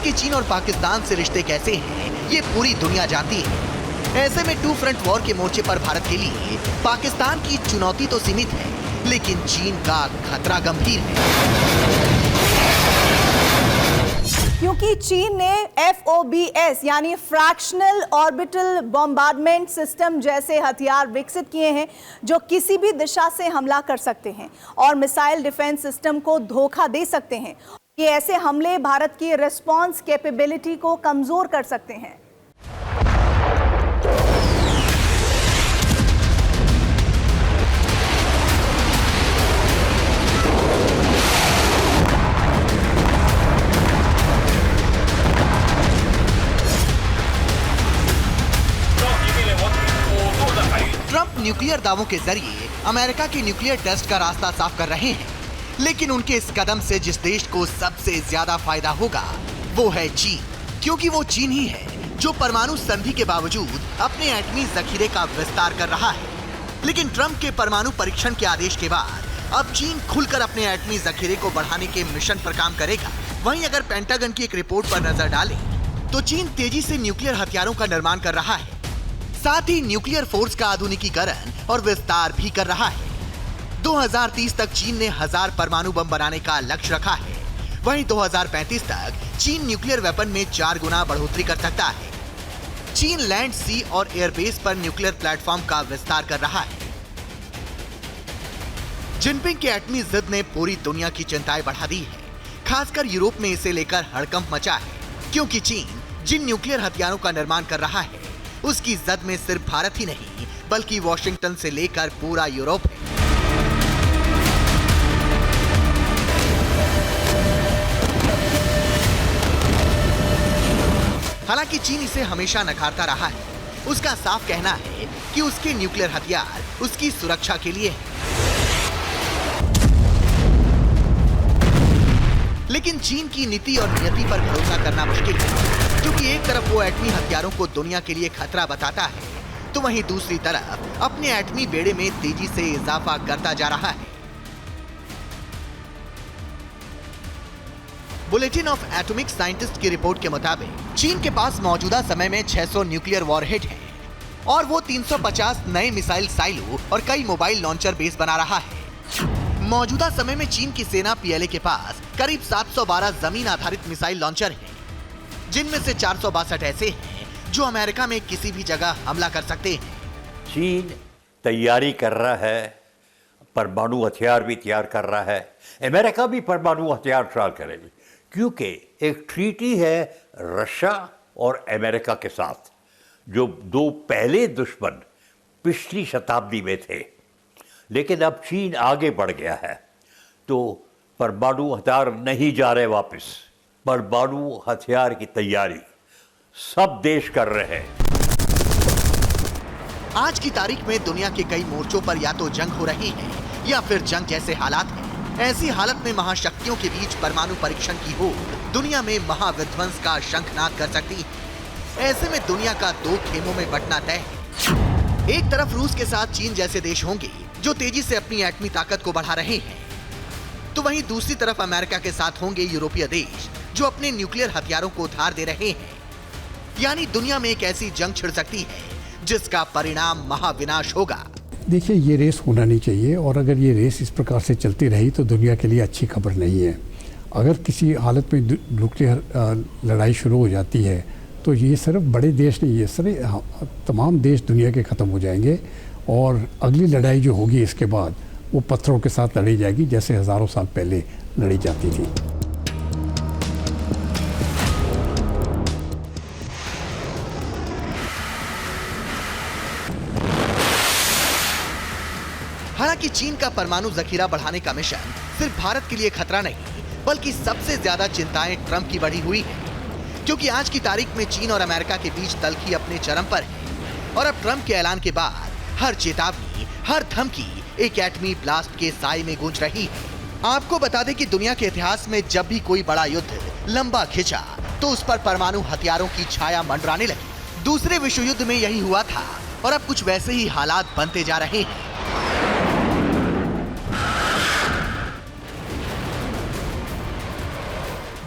क्योंकि चीन और पाकिस्तान से रिश्ते कैसे हैं ये पूरी दुनिया जानती है। ऐसे में टू फ्रंट वॉर के मोर्चे पर भारत के लिए पाकिस्तान की चुनौती तो सीमित है, लेकिन चीन का खतरा गंभीर है। क्योंकि चीन ने FOBS यानी फ्रैक्शनल ऑर्बिटल बॉम्बार्डमेंट सिस्टम जैसे हथियार विकसित किए हैं जो किसी भी दिशा से हमला कर सकते हैं और मिसाइल डिफेंस सिस्टम को धोखा दे सकते हैं। ये ऐसे हमले भारत की रिस्पॉन्स कैपेबिलिटी को कमजोर कर सकते हैं। ट्रंप न्यूक्लियर दावों के जरिए अमेरिका के न्यूक्लियर टेस्ट का रास्ता साफ कर रहे हैं, लेकिन उनके इस कदम से जिस देश को सबसे ज्यादा फायदा होगा वो है चीन, क्योंकि वो चीन ही है जो परमाणु संधि के बावजूद अपने एटमी जखीरे का विस्तार कर रहा है। लेकिन ट्रंप के परमाणु परीक्षण के आदेश के बाद अब चीन खुलकर अपने एटमी जखीरे को बढ़ाने के मिशन पर काम करेगा। वहीं अगर पेंटागन की एक रिपोर्ट पर नजर डालें तो चीन तेजी से न्यूक्लियर हथियारों का निर्माण कर रहा है, साथ ही न्यूक्लियर फोर्स का आधुनिकीकरण और विस्तार भी कर रहा है। 2030 तक चीन ने 1000 परमाणु बम बनाने का लक्ष्य रखा है। वहीं 2035 तक चीन न्यूक्लियर वेपन में 4 गुना बढ़ोतरी कर सकता है। चीन लैंड, सी और एयरबेस पर न्यूक्लियर प्लेटफॉर्म का विस्तार कर रहा है। जिनपिंग के एटमी जिद ने पूरी दुनिया की चिंताएं बढ़ा दी है, खासकर यूरोप में इसे लेकर हड़कंप मचा है, क्योंकि चीन जिन न्यूक्लियर हथियारों का निर्माण कर रहा है उसकी जद में सिर्फ भारत ही नहीं बल्कि वॉशिंगटन से लेकर पूरा यूरोप है। हालांकि चीन इसे हमेशा नकारता रहा है। उसका साफ कहना है कि उसके न्यूक्लियर हथियार उसकी सुरक्षा के लिए है। लेकिन चीन की नीति और नियति पर भरोसा करना मुश्किल है, क्योंकि एक तरफ वो एटमी हथियारों को दुनिया के लिए खतरा बताता है, तो वहीं दूसरी तरफ अपने एटमी बेड़े में तेजी से इजाफा करता जा रहा है। बुलेटिन ऑफ एटॉमिक साइंटिस्ट की रिपोर्ट के मुताबिक चीन के पास मौजूदा समय में 600 न्यूक्लियर वॉरहेड हैं और वो 350 नए मिसाइल साइलो और कई मोबाइल लॉन्चर बेस बना रहा है। मौजूदा समय में चीन की सेना PLA के पास करीब 712 जमीन आधारित मिसाइल लॉन्चर हैं, जिनमें से 462 ऐसे हैं जो अमेरिका में किसी भी जगह हमला कर सकते हैं। चीन तैयारी कर रहा है, परमाणु हथियार भी तैयार कर रहा है। अमेरिका भी परमाणु हथियार ट्रायल करेगी, क्योंकि एक ट्रीटी है रशिया और अमेरिका के साथ, जो दो पहले दुश्मन पिछली शताब्दी में थे। लेकिन अब चीन आगे बढ़ गया है, तो परमाणु हथियार नहीं जा रहे वापस। परमाणु हथियार की तैयारी सब देश कर रहे हैं। आज की तारीख में दुनिया के कई मोर्चों पर या तो जंग हो रही है या फिर जंग जैसे हालात हैं। ऐसी हालत में महाशक्तियों के बीच परमाणु परीक्षण की होड़ दुनिया में महाविध्वंस का शंखनाद कर सकती है। ऐसे में दुनिया का दो खेमों में बंटना तय है। एक तरफ रूस के साथ चीन जैसे देश होंगे जो तेजी से अपनी एटमी ताकत को बढ़ा रहे हैं, तो वहीं दूसरी तरफ अमेरिका के साथ होंगे यूरोपीय देश जो अपने न्यूक्लियर हथियारों को उधार दे रहे हैं। यानी दुनिया में एक ऐसी जंग छिड़ सकती है जिसका परिणाम महाविनाश होगा। देखिए, ये रेस होना नहीं चाहिए, और अगर ये रेस इस प्रकार से चलती रही तो दुनिया के लिए अच्छी खबर नहीं है। अगर किसी हालत में न्यूक्लियर लड़ाई शुरू हो जाती है तो ये सिर्फ बड़े देश नहीं, ये सिर्फ तमाम देश दुनिया के ख़त्म हो जाएंगे, और अगली लड़ाई जो होगी इसके बाद वो पत्थरों के साथ लड़ी जाएगी, जैसे हज़ारों साल पहले लड़ी जाती थी। हालांकि चीन का परमाणु जखीरा बढ़ाने का मिशन सिर्फ भारत के लिए खतरा नहीं, बल्कि सबसे ज्यादा चिंताएं ट्रंप की बढ़ी हुई है, क्योंकि आज की तारीख में चीन और अमेरिका के बीच तल्खी अपने चरम पर है। और अब ट्रंप के ऐलान के बाद हर चेतावनी, हर धमकी एक एटमी ब्लास्ट के साए में गूंज रही है। आपको बता दें कि दुनिया के इतिहास में जब भी कोई बड़ा युद्ध लंबा खिंचा तो उस पर परमाणु हथियारों की छाया मंडराने लगी। दूसरे विश्व युद्ध में यही हुआ था, और अब कुछ वैसे ही हालात बनते जा रहे हैं।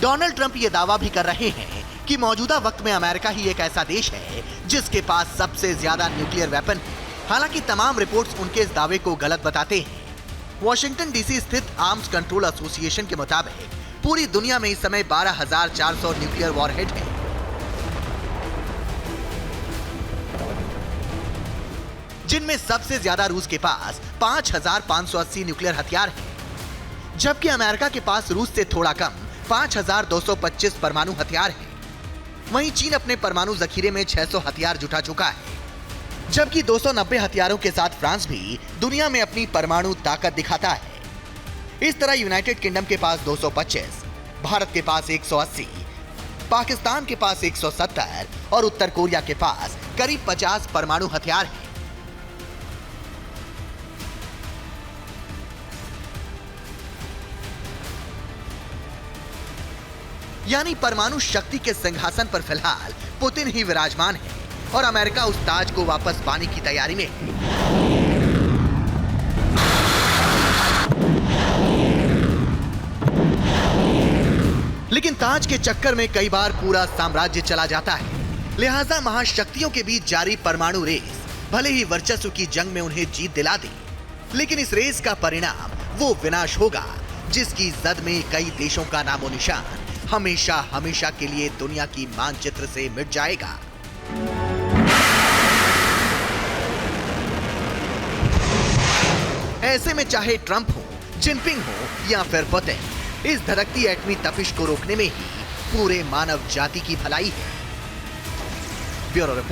डोनाल्ड ट्रंप ये दावा भी कर रहे हैं कि मौजूदा वक्त में अमेरिका ही एक ऐसा देश है जिसके पास सबसे ज्यादा न्यूक्लियर वेपन है। हालांकि तमाम रिपोर्ट्स उनके इस दावे को गलत बताते हैं। वॉशिंगटन डीसी स्थित आर्म्स कंट्रोल एसोसिएशन के मुताबिक पूरी दुनिया में इस समय 12,400 न्यूक्लियर वॉरहेड हैं। जिनमें सबसे ज्यादा रूस के पास 5,580 न्यूक्लियर हथियार हैं, जबकि अमेरिका के पास रूस से थोड़ा कम 5,225 परमाणु हथियार हैं। वहीं चीन अपने परमाणु जखीरे में 600 हथियार जुटा चुका है, जबकि 290 हथियारों के साथ फ्रांस भी दुनिया में अपनी परमाणु ताकत दिखाता है। इस तरह यूनाइटेड किंगडम के पास 225, भारत के पास 180, पाकिस्तान के पास 170 और उत्तर कोरिया के पास करीब 50 परमाणु हथियार हैं। यानी परमाणु शक्ति के सिंहासन पर फिलहाल पुतिन ही विराजमान है और अमेरिका उस ताज को वापस पाने की तैयारी में है। लेकिन ताज के चक्कर में कई बार पूरा साम्राज्य चला जाता है। लिहाजा महाशक्तियों के बीच जारी परमाणु रेस भले ही वर्चस्व की जंग में उन्हें जीत दिला दे, लेकिन इस रेस का परिणाम वो विनाश होगा जिसकी जद में कई देशों का नामो निशान हमेशा हमेशा के लिए दुनिया की मानचित्र से मिट जाएगा। ऐसे में चाहे ट्रंप हो, जिनपिंग हो या फिर पुतिन, इस धड़कती एटमी तपिश को रोकने में ही पूरे मानव जाति की भलाई है। Bureau report.